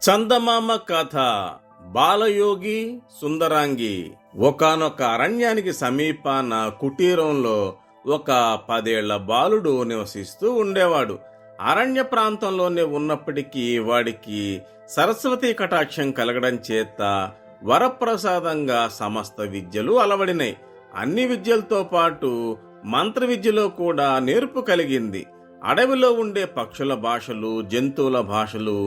చందమామ కథ. బాలయోగి సుందరాంగి. ఒకానొక అరణ్యానికి సమీపాన కుటీరంలో ఒక 10 ఏళ్ల బాలుడు నివసిస్తూ ఉండేవాడు. అరణ్య ప్రాంతంలోనే ఉన్నప్పటికీ వాడికి సరస్వతీ కటాక్షం కలగడం చేత వరప్రసాదంగా సమస్త విద్యలు అలవడినాయి. అన్ని విద్యలతో పాటు మంత్ర విద్యలో కూడా నేర్పు కలిగింది. అడవిలో ఉండే పక్షుల భాషలు, జంతువుల భాషలు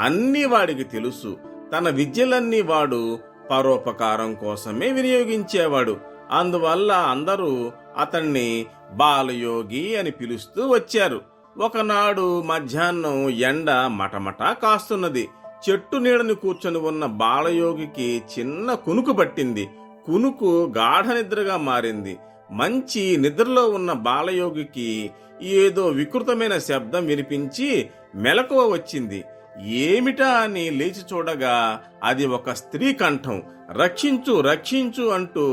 అన్నీ వాడికి తెలుసు. తన విద్యలన్నీ వాడు పరోపకారం కోసమే వినియోగించేవాడు. అందువల్ల అందరూ అతన్ని బాలయోగి అని పిలుస్తూ వచ్చారు. ఒకనాడు మధ్యాహ్నం ఎండ మటమటా కాస్తున్నది. చెట్టు నీడని కూర్చొని ఉన్న బాలయోగికి చిన్న కునుకు పట్టింది. కునుకు గాఢ నిద్రగా మారింది. మంచి నిద్రలో ఉన్న బాలయోగికి ఏదో వికృతమైన శబ్దం వినిపించి మెలకువ వచ్చింది. ఏమిటా అని లేచి చూడగా అది ఒక స్త్రీ కంఠం. రక్షించు రక్షించు అంటూ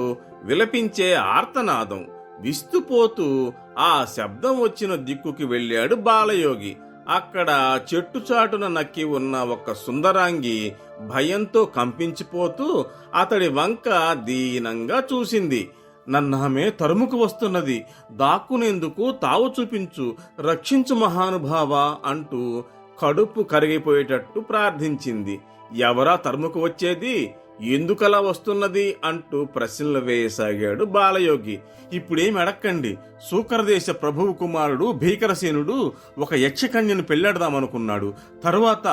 విలపించే ఆర్తనాదం. విస్తుపోతూ ఆ శబ్దం వచ్చిన దిక్కుకి వెళ్ళాడు బాలయోగి. అక్కడ చెట్టు చాటున నక్కి ఉన్న ఒక సుందరాంగి భయంతో కంపించిపోతూ అతడి వంక దీనంగా చూసింది. నన్నామే తరుముకు వస్తున్నది, దాక్కునేందుకు తావు చూపించు, రక్షించు మహానుభావా అంటూ కడుపు కరిగిపోయేటట్టు ప్రార్థించింది. ఎవరా తరుముకు వచ్చేది, ఎందుకలా వస్తున్నది అంటూ ప్రశ్నలు వేయసాగాడు బాలయోగి. ఇప్పుడేం అడక్కండి, శూకరదేశ ప్రభువు కుమారుడు భీకరసేనుడు ఒక యక్షకన్యను పెళ్లాడదామనుకున్నాడు. తరువాత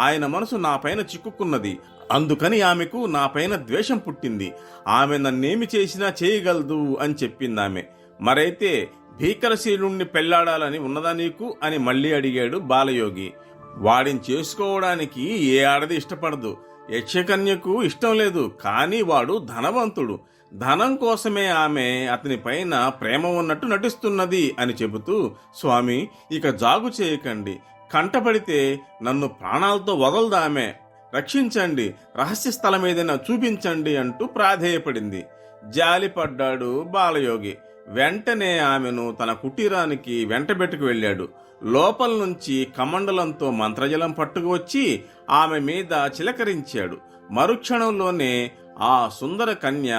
ఆయన మనసు నాపైన చిక్కుకున్నది. అందుకని ఆమెకు నాపైన ద్వేషం పుట్టింది. ఆమె నన్నేమి చేసినా చేయగలదు అని చెప్పిందామె. మరైతే భీకరసేనుణ్ణి పెళ్లాడాలని ఉన్నదా నీకు అని మళ్లీ అడిగాడు బాలయోగి. వాడిని చేసుకోవడానికి ఏ ఆడది ఇష్టపడదు. యక్షకన్యకు ఇష్టం లేదు, కానీ వాడు ధనవంతుడు. ధనం కోసమే ఆమె అతని పైన ప్రేమ ఉన్నట్టు నటిస్తున్నది అని చెబుతూ, స్వామి ఇక జాగు చేయకండి, కంటపడితే నన్ను ప్రాణాలతో వదలదామె, రక్షించండి, రహస్య స్థలం ఏదైనా చూపించండి అంటూ ప్రాధేయపడింది. జాలిపడ్డాడు బాలయోగి. వెంటనే ఆమెను తన కుటీరానికి వెంటబెట్టుకు వెళ్ళాడు. లోపల నుంచి కమండలంతో మంత్రజలం పట్టుకు వచ్చి ఆమె మీద చిలకరించాడు. మరుక్షణంలోనే ఆ సుందర కన్య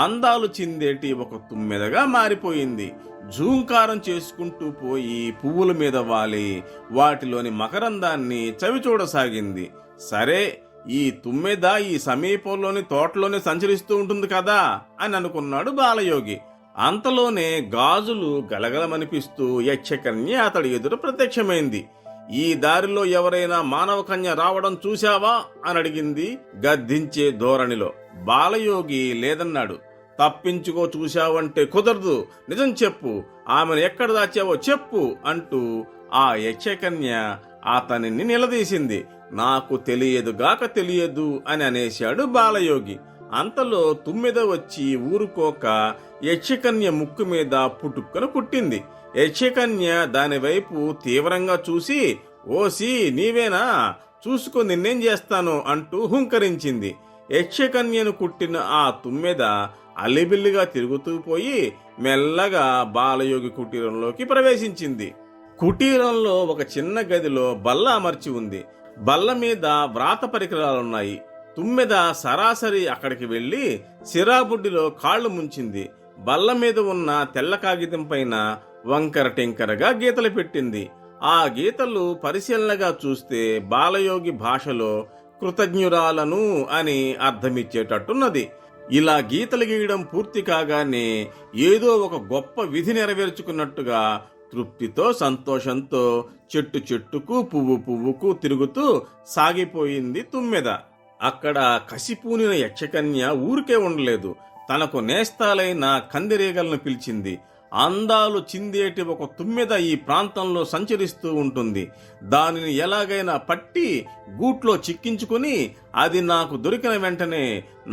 అందాలు చిందేటి ఒక తుమ్మెదగా మారిపోయింది. జూంకారం చేసుకుంటూ పోయి పువ్వుల మీద వాలి వాటిలోని మకరందాన్ని చవిచూడసాగింది. సరే, ఈ తుమ్మెద ఈ సమీపంలోని తోటలోనే సంచరిస్తూ ఉంటుంది కదా అని అనుకున్నాడు బాలయోగి. అంతలోనే గాజులు గలగలమనిపిస్తూ యక్షకన్య అతడి ఎదురు ప్రత్యక్షమైంది. ఈ దారిలో ఎవరైనా మానవ కన్య రావడం చూశావా అని అడిగింది గద్దించే ధోరణిలో. బాలయోగి లేదన్నాడు. తప్పించుకో చూశావంటే కుదరదు, నిజం చెప్పు, ఆమెను ఎక్కడ దాచావో చెప్పు అంటూ ఆ యక్షకన్య అతనిని నిలదీసింది. నాకు తెలియదుగాక తెలియదు అని అనేశాడు బాలయోగి. అంతలో తుమ్మెద వచ్చి ఊరుకోక యక్షకన్య ముక్కు మీద పుట్టుక్కను కుట్టింది. యక్షకన్య దానివైపు తీవ్రంగా చూసి, ఓసి నీవేనా, చూసుకో నిన్నేం చేస్తాను అంటూ హుంకరించింది. యక్షకన్యను కుట్టిన ఆ తుమ్మెద అల్లిబిల్లిగా తిరుగుతూ పోయి మెల్లగా బాలయోగి కుటీరంలోకి ప్రవేశించింది. కుటీరంలో ఒక చిన్న గదిలో బల్ల అమర్చి ఉంది. బల్ల మీద వ్రాత పరికరాలున్నాయి. తుమ్మెద సరాసరి అక్కడికి వెళ్లి సిరాబుడ్డిలో కాళ్లు ముంచింది. బల్ల మీద ఉన్న తెల్ల కాగితం పైన వంకర టెంకరగా గీతలు పెట్టింది. ఆ గీతలు పరిశీలనగా చూస్తే బాలయోగి భాషలో కృతజ్ఞురాలను అని అర్థమిచ్చేటట్టున్నది. ఇలా గీతలు గీయడం పూర్తి కాగానే ఏదో ఒక గొప్ప విధి నెరవేర్చుకున్నట్టుగా తృప్తితో సంతోషంతో చెట్టు చెట్టుకు పువ్వు పువ్వుకు తిరుగుతూ సాగిపోయింది తుమ్మెద. అక్కడ కసిపూనిన యక్షకన్య ఊరికే ఉండలేదు. తనకు నేస్తాలైన కందిరీగలను పిలిచింది. అందాలు చిందేటి ఒక తుమ్మెద ఈ ప్రాంతంలో సంచరిస్తూ ఉంటుంది. దానిని ఎలాగైనా పట్టి గూట్లో చిక్కించుకుని అది నాకు దొరికిన వెంటనే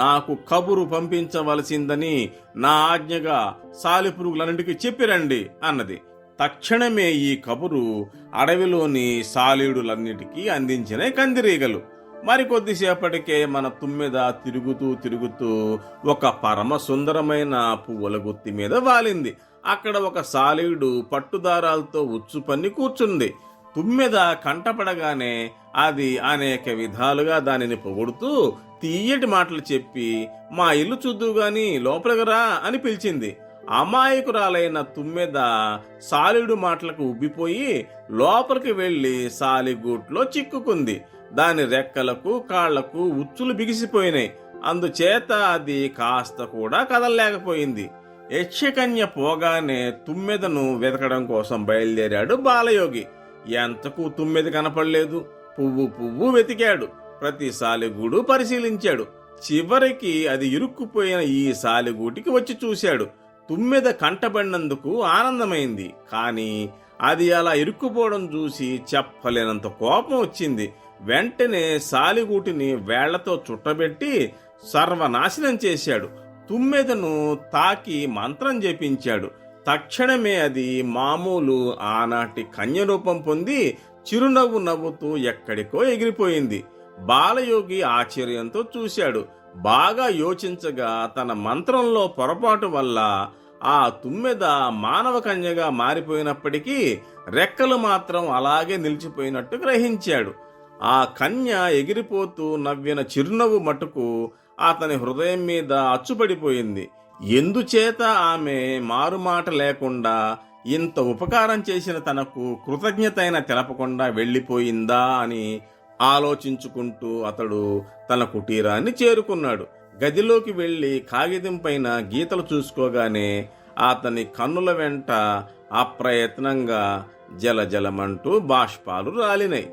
నాకు కబురు పంపించవలసిందని నా ఆజ్ఞగా సాలిపురుగులన్నింటికి చెప్పిరండి అన్నది. తక్షణమే ఈ కబురు అడవిలోని సాలీడులన్నిటికీ అందించిన కందిరీగలు. మరికొద్దిసేపటికే మన తుమ్మెద తిరుగుతూ ఒక పరమ సుందరమైన పువ్వుల గుత్తి మీద వాలింది. అక్కడ ఒక సాలీడు పట్టుదారాలతో ఉచ్చు పన్ని కూర్చుంది. తుమ్మెద కంటపడగానే అది అనేక విధాలుగా దానిని పొగుడుతూ తీయటి మాటలు చెప్పి మా ఇల్లు చూద్దు గాని లోపలికి రా అని పిలిచింది. అమాయకురాలైన తుమ్మెద సాలిడు మాటలకు ఉబ్బిపోయి లోపలికి వెళ్లి సాలిగూట్లో చిక్కుకుంది. దాని రెక్కలకు కాళ్లకు ఉచ్చులు బిగిసిపోయినాయి. అందుచేత అది కాస్త కూడా కదలలేకపోయింది. యక్షకన్య పోగానే తుమ్మెదను వెతకడం కోసం బయలుదేరాడు బాలయోగి. ఎంతకు తుమ్మెద కనపడలేదు. పువ్వు పువ్వు వెతికాడు. ప్రతి సాలిగూడు పరిశీలించాడు. చివరికి అది ఇరుక్కుపోయిన ఈ సాలిగూటికి వచ్చి చూశాడు. తుమ్మెద కంటబడినందుకు ఆనందమైంది. కాని అది అలా ఇరుక్కుపోవడం చూసి చెప్పలేనంత కోపం వచ్చింది. వెంటనే సాలిగూటిని వేళ్లతో చుట్టబెట్టి సర్వనాశనం చేశాడు. తుమ్మెదను తాకి మంత్రం జపించాడు. తక్షణమే అది మామూలు ఆనాటి కన్యరూపం పొంది చిరునవ్వు నవ్వుతూ ఎక్కడికో ఎగిరిపోయింది. బాలయోగి ఆశ్చర్యంతో చూశాడు. బాగా యోచించగా తన మంత్రంలో పొరపాటు వల్ల ఆ తుమ్మెద మానవ కన్యగా మారిపోయినప్పటికీ రెక్కలు మాత్రం అలాగే నిలిచిపోయినట్టు గ్రహించాడు. ఆ కన్య ఎగిరిపోతూ నవ్విన చిరునవ్వు మటుకు అతని హృదయం మీద అచ్చుపడిపోయింది. ఎందుచేత ఆమె మారుమాట లేకుండా ఇంత ఉపకారం చేసిన తనకు కృతజ్ఞతైన తెలపకుండా వెళ్లిపోయిందా అని ఆలోచించుకుంటూ అతడు తన కుటీరాన్ని చేరుకున్నాడు. గదిలోకి వెళ్లి కాగితం పైన గీతలు చూసుకోగానే అతని కన్నుల వెంట అప్రయత్నంగా జలజలమంటూ బాష్పాలు రాలినాయి.